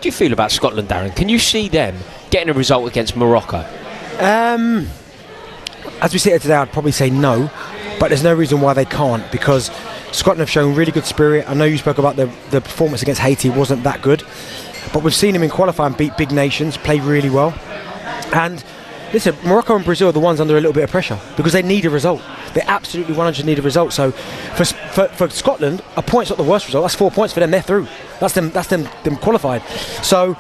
do you feel about Scotland, Darren? Can you see them getting a result against Morocco? As we sit here today, I'd probably say no, but there's no reason why they can't, because Scotland have shown really good spirit. I know you spoke about the performance against Haiti wasn't that good, but we've seen them in qualifying beat big nations, play really well. And listen, Morocco and Brazil are the ones under a little bit of pressure because they need a result. They absolutely 100% need a result. So for Scotland, a point's not the worst result. That's 4 points for them. They're through. That's them qualified. So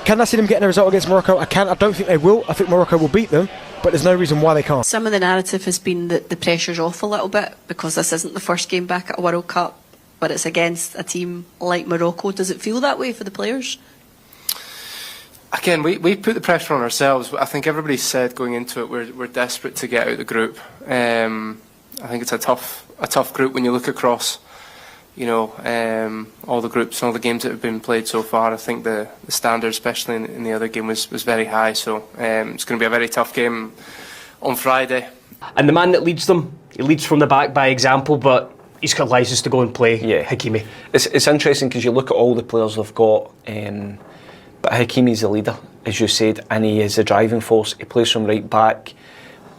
can I see them getting a result against Morocco? I can. I don't think they will. I think Morocco will beat them, but there's no reason why they can't. Some of the narrative has been that the pressure's off a little bit because this isn't the first game back at a World Cup, but it's against a team like Morocco. Does it feel that way for the players? Again, we put the pressure on ourselves. I think everybody said going into it we're desperate to get out of the group. I think it's a tough group when you look across, all the groups and all the games that have been played so far. I think the standard, especially in the other game, was very high. So it's going to be a very tough game on Friday. And the man that leads them, he leads from the back by example, but he's got license to go and play. Yeah, Hakimi. It's interesting because you look at all the players they've got. But Hakimi's the leader, as you said, and he is the driving force. He plays from right back,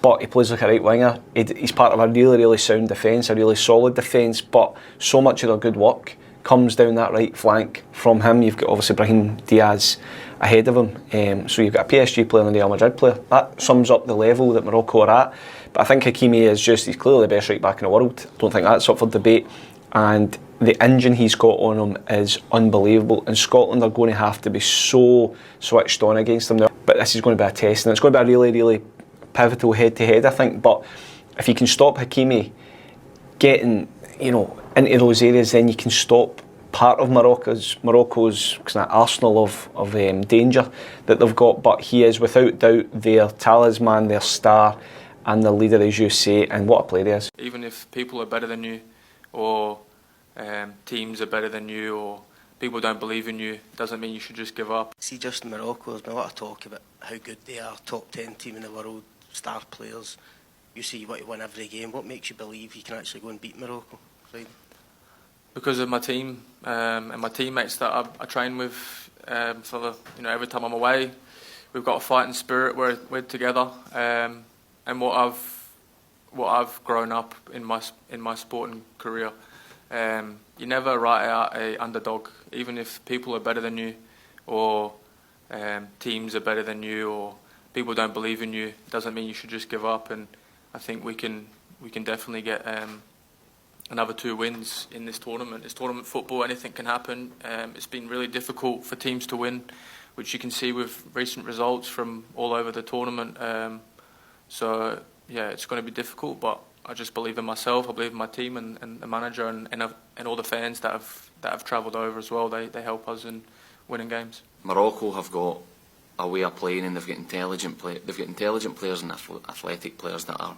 but he plays like a right winger. He's part of a really, really sound defence, a really solid defence, but so much of their good work comes down that right flank from him. You've got obviously Brahim Diaz ahead of him, so you've got a PSG player and a Real Madrid player. That sums up the level that Morocco are at. But I think Hakimi he's clearly the best right back in the world. I don't think that's up for debate. And the engine he's got on him is unbelievable, and Scotland are going to have to be so switched on against him now. But this is going to be a test, and it's going to be a really, really pivotal head-to-head, I think. But if you can stop Hakimi getting, into those areas, then you can stop part of Morocco's kind of arsenal of danger that they've got. But he is without doubt their talisman, their star, and their leader, as you say. And what a player he is! Even if people are better than you, or teams are better than you, or people don't believe in you, doesn't mean you should just give up. See, just in Morocco, there's been a lot of talk about how good they are, top 10 team in the world, star players. You say you want to win every game. What makes you believe you can actually go and beat Morocco? Right? Because of my team and my teammates that I train with. For every time I'm away, we've got a fighting spirit. We're together, and what I've grown up in my sporting career. You never write out a underdog, even if people are better than you, or teams are better than you, or people don't believe in you. Doesn't mean you should just give up. And I think we can definitely get another 2 wins in this tournament. It's tournament football; anything can happen. It's been really difficult for teams to win, which you can see with recent results from all over the tournament. So yeah, it's going to be difficult, but I just believe in myself. I believe in my team and the manager and all the fans that have travelled over as well. They help us in winning games. Morocco have got a way of playing, and they've got intelligent players and athletic players that are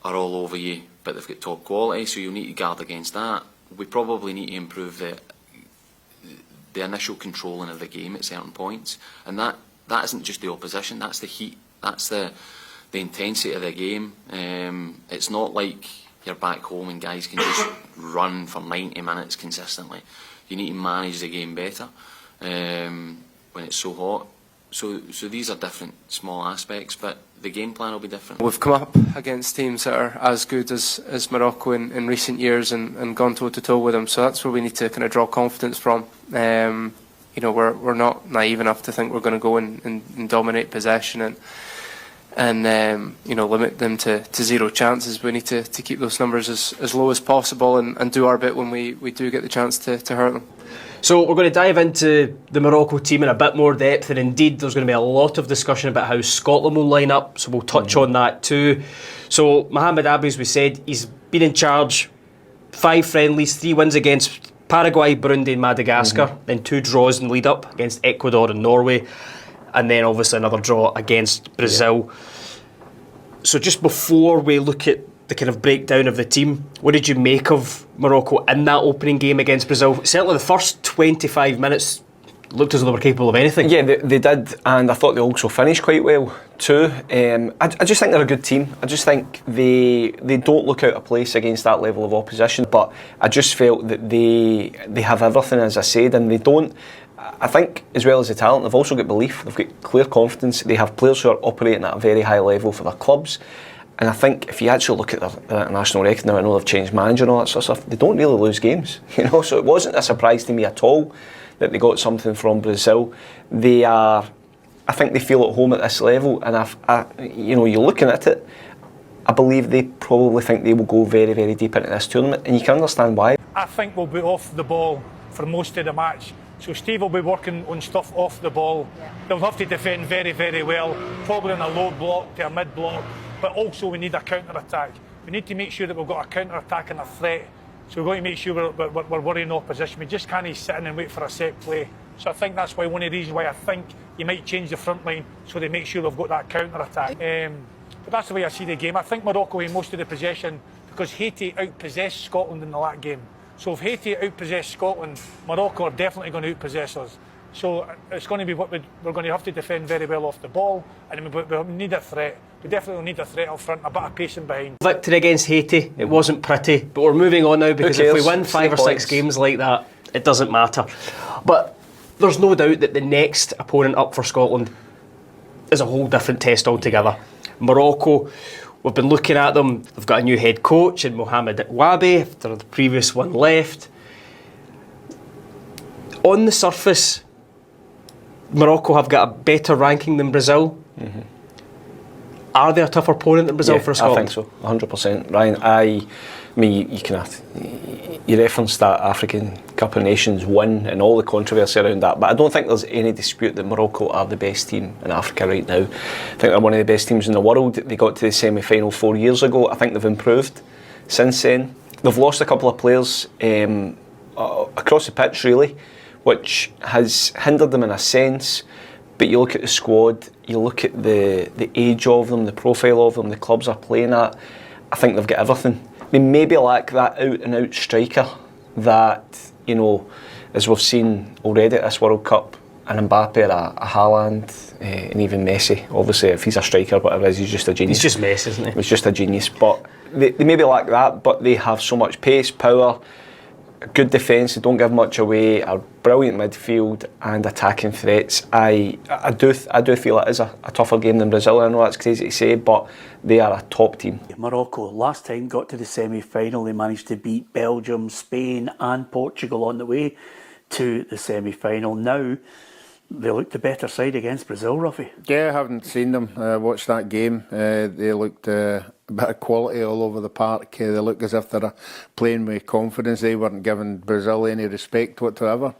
all over you, but they've got top quality. So you need to guard against that. We probably need to improve the initial controlling of the game at certain points, and that isn't just the opposition. That's the heat. That's the intensity of the game. It's not like you're back home and guys can just run for 90 minutes consistently. You need to manage the game better when it's so hot. So these are different small aspects, but the game plan will be different. We've come up against teams that are as good as Morocco in recent years and gone toe-to-toe with them. So that's where we need to kind of draw confidence from. We're not naive enough to think we're going to go and dominate possession and limit them to 0 chances. We need to keep those numbers as low as possible and do our bit when we do get the chance to hurt them. So we're going to dive into the Morocco team in a bit more depth, and indeed there's going to be a lot of discussion about how Scotland will line up, so we'll touch on that too. So Mohamed Abou, as we said, he's been in charge, 5 friendlies, 3 wins against Paraguay, Burundi and Madagascar, then 2 draws in lead up against Ecuador and Norway, and then obviously another draw against Brazil. So just before we look at the kind of breakdown of the team, what did you make of Morocco in that opening game against Brazil? Certainly the first 25 minutes looked as though they were capable of anything. Yeah, they did, and I thought they also finished quite well too. I just think they're a good team. I just think they don't look out of place against that level of opposition, but I just felt that they have everything, as I said, and they don't I think as well as the talent, they've also got belief, they've got clear confidence, they have players who are operating at a very high level for their clubs. And I think if you actually look at their international record now, I know they've changed manager and all that sort of stuff, they don't really lose games, you know, so it wasn't a surprise to me at all that they got something from Brazil. I think they feel at home at this level, and you know, you're looking at it, I believe they probably think they will go very, very deep into this tournament, and you can understand why. I think we'll be off the ball for most of the match. So Steve will be working on stuff off the ball. They'll have to defend very, very well, probably in a low block to a mid block, but also we need a counter-attack. We need to make sure that we've got a counter-attack and a threat. So we're going to make sure we're worrying opposition. We just can't sit in and wait for a set play. So I think that's why one of the reasons why I think you might change the front line so they make sure they've got that counter-attack. But that's the way I see the game. I think Morocco in most of the possession because Haiti outpossessed Scotland in the last game. So if Haiti outpossess Scotland, Morocco are definitely going to outpossess us. So it's going to be what we're going to have to defend very well off the ball, and we need a threat. We definitely need a threat up front, a bit of pacing behind. Victory against Haiti, it wasn't pretty, but we're moving on now because if we win 5 or 6 games like that, it doesn't matter. But there's no doubt that the next opponent up for Scotland is a whole different test altogether. Morocco, we've been looking at them, they've got a new head coach in Mohamed Wabi after the previous one left. On the surface, Morocco have got a better ranking than Brazil. Mm-hmm. Are they a tougher opponent than Brazil for Scotland? I think so, 100%. Ryan, I mean, you referenced that African Cup of Nations win and all the controversy around that, but I don't think there's any dispute that Morocco are the best team in Africa right now. I think they're one of the best teams in the world. They got to the semi-final 4 years ago. I think they've improved since then. They've lost a couple of players across the pitch, really, which has hindered them in a sense. But you look at the squad, you look at the age of them, the profile of them, the clubs are playing at, I think they've got everything. They maybe lack that out-and-out striker that, you know, as we've seen already at this World Cup, an Mbappe, a Haaland, and even Messi. Obviously, if he's a striker, whatever it is, he's just a genius. He's just Messi, isn't he? He's just a genius. But they maybe lack that, but they have so much pace, power, good defence, they don't give much away, a brilliant midfield and attacking threats. I do feel it is a tougher game than Brazil. I know that's crazy to say, but they are a top team. Morocco last time got to the semi-final. They managed to beat Belgium, Spain and Portugal on the way to the semi-final. Now they look the better side against Brazil, Ruffy. Yeah, I haven't seen them. Watched that game. They looked a bit of quality all over the park. They look as if they're playing with confidence. They weren't giving Brazil any respect whatsoever.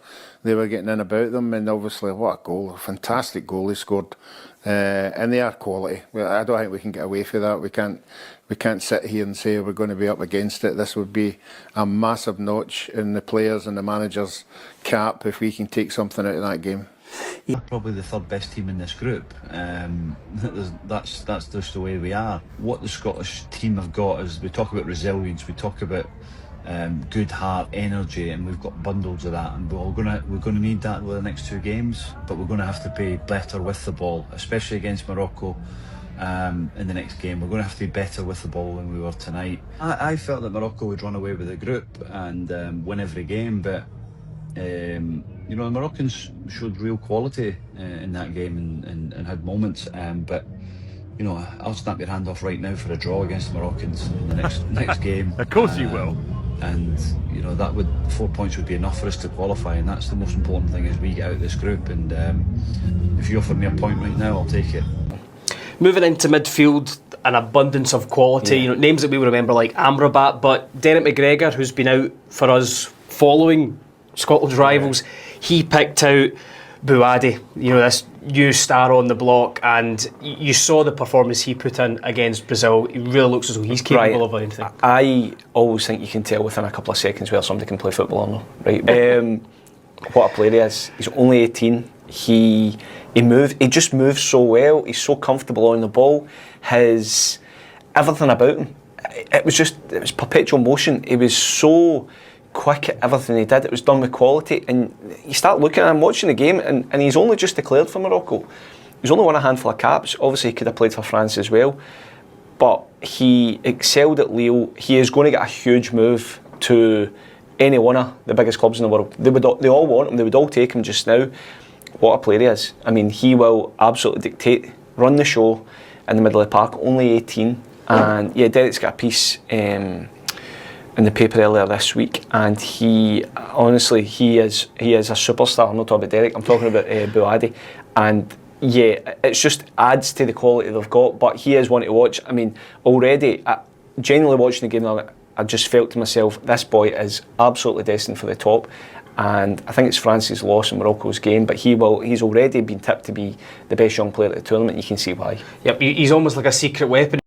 They were getting in about them, and obviously what a goal, a fantastic goal they scored. And they are quality. I don't think we can get away from that. We can't sit here and say we're going to be up against it. This would be a massive notch in the players and the manager's cap if we can take something out of that game. Probably the third best team in this group. That's just the way we are. What the Scottish team have got is, we talk about resilience, we talk about good heart, energy, and we've got bundles of that, and we're going to need that over the next 2 games. But we're going to have to be better with the ball, especially against Morocco. In the next game, we're going to have to be better with the ball than we were tonight. I felt that Morocco would run away with the group and win every game, but you know, the Moroccans showed real quality in that game and had moments, but you know, I'll snap your hand off right now for a draw against the Moroccans in the next game. Of course you will. And you know, 4 points would be enough for us to qualify, and that's the most important thing as we get out of this group. And if you offer me a point right now, I'll take it. Moving into midfield, an abundance of quality. You know, names that we would remember like Amrabat, but Derek McGregor, who's been out for us following Scotland's rivals, he picked out Bouadi, you know, this new star on the block, and you saw the performance he put in against Brazil. He really looks as though he's capable of anything. I always think you can tell within a couple of seconds whether somebody can play football or not, right? What a player he is. He's only 18. He just moves so well. He's so comfortable on the ball. His everything about him, it was perpetual motion. He was so quick at everything he did. It was done with quality, and you start looking at him, watching the game, and he's only just declared for Morocco. He's only won a handful of caps. Obviously he could have played for France as well, but he excelled at Lille. He is going to get a huge move to any one of the biggest clubs in the world. They all want him. They would all take him just now. What a player he is. I mean, he will absolutely dictate, run the show in the middle of the park. Only 18, and yeah, Derek's got a piece in the paper earlier this week, and he honestly he is a superstar. I'm not talking about Derek. I'm talking about Bouadi, and yeah, it just adds to the quality they've got. But he is one to watch. I mean, already, genuinely watching the game, I just felt to myself, this boy is absolutely destined for the top. And I think it's France's loss in Morocco's game, but he's already been tipped to be the best young player at the tournament. You can see why. Yep, he's almost like a secret weapon.